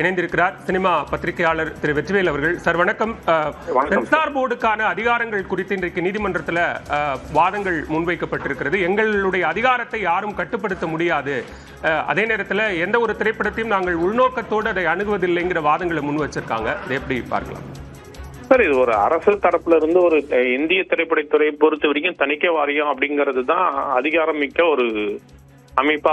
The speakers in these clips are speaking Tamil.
இணைந்திருக்கிறார் சினிமா பத்திரிகையாளர் திரு வெற்றிவேல் அவர்கள். சார் வணக்கம். சென்சார் போர்டுக்கான அதிகாரங்கள் குறித்து இன்றைக்கு நீதிமன்றத்தில் வாதங்கள் முன்வைக்கப்பட்டிருக்கிறது. எங்களுடைய அதிகாரத்தை யாரும் கட்டுப்படுத்த முடியாது, அதே நேரத்தில் எந்த ஒரு திரைப்படத்தையும் நாங்கள் உள்நோக்கத்தோடு அதை அணுகுவதில்லைங்கிற வாதங்களை முன் வச்சிருக்காங்க. அதை எப்படி பார்க்கலாம் சார்? இது ஒரு அரசு தரப்புல இருந்து ஒரு இந்திய திரைப்படத்துறையை பொறுத்த வரைக்கும் தணிக்கை வாரியம் அப்படிங்கிறது தான் அதிகாரம் மிக்க ஒரு அமைப்பா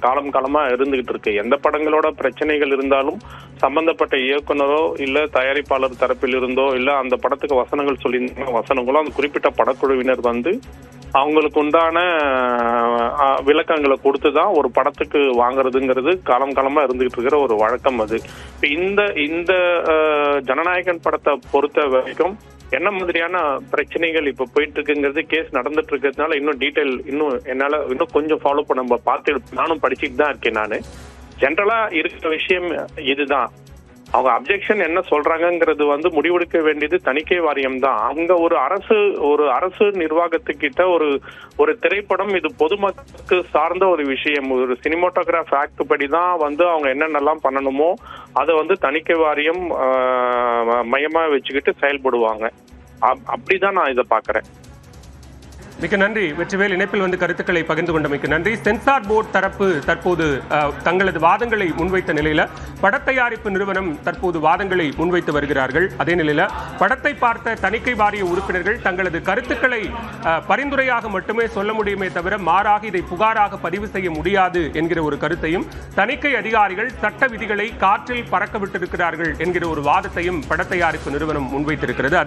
காலம் காலமா இருந்துகிட்டு இருக்கு. எந்த படங்களோட பிரச்சனைகள் இருந்தாலும் சம்பந்தப்பட்ட இயக்குனரோ இல்ல தயாரிப்பாளர் தரப்பில் இருந்தோ இல்ல அந்த படத்துக்கு வசனங்கள் சொல்லியிருந்தாங்க வசனங்களோ அந்த குறிப்பிட்ட படக்குழுவினர் அவங்களுக்கு உண்டான விளக்கங்களை கொடுத்துதான் ஒரு படத்துக்கு வாங்குறதுங்கிறது காலம் காலமா இருந்துகிட்டு இருக்கிற ஒரு வழக்கம். அது இந்த ஜனநாயகன் படத்தை பொறுத்த வரைக்கும் என்ன மாதிரியான பிரச்சனைகள் இப்ப போயிட்டு இருக்குங்கிறது கேஸ் நடந்துட்டு இருக்கிறதுனால இன்னும் டீடைல் என்னால கொஞ்சம் ஃபாலோ பண்ண பார்த்து நானும் படிச்சுட்டு தான் இருக்கேன். நான் ஜென்ரலா இருக்கிற விஷயம் இதுதான். அவங்க அப்ஜெக்ஷன் என்ன சொல்றாங்கிறது முடிவெடுக்க வேண்டியது தணிக்கை வாரியம் தான். அங்க ஒரு அரசு நிர்வாகத்துக்கிட்ட ஒரு திரைப்படம் இது பொதுமக்களுக்கு சார்ந்த ஒரு விஷயம், ஒரு சினிமாட்டோகிராஃப் ஆக்ட் படி தான் அவங்க என்னென்னலாம் பண்ணணுமோ அதை தணிக்கை வாரியம் மையமா வச்சுக்கிட்டு செயல்படுவாங்க. அப்படிதான் நான் இதை பாக்குறேன். மிக்க நன்றி வெற்றிவேல். இணைப்பில் கருத்துக்களை பகிர்ந்து கொண்டமைக்கு நன்றி. சென்சார் போர்டு தரப்பு தற்போது தங்களது வாதங்களை முன்வைத்த நிலையில படத்தயாரிப்பு நிறுவனம் தற்போது வாதங்களை முன்வைத்து வருகிறார்கள். அதே நிலையில படத்தை பார்த்த தணிக்கை வாரிய உறுப்பினர்கள் தங்களது கருத்துக்களை பரிந்துரையாக மட்டுமே சொல்ல முடியுமே தவிர மாறாக இதை புகாராக பதிவு செய்ய முடியாது என்கிற ஒரு கருத்தையும், தணிக்கை அதிகாரிகள் சட்ட விதிகளை காற்றில் பறக்க விட்டிருக்கிறார்கள் என்கிற ஒரு வாதத்தையும் படத்தயாரிப்பு நிறுவனம் முன்வைத்திருக்கிறது.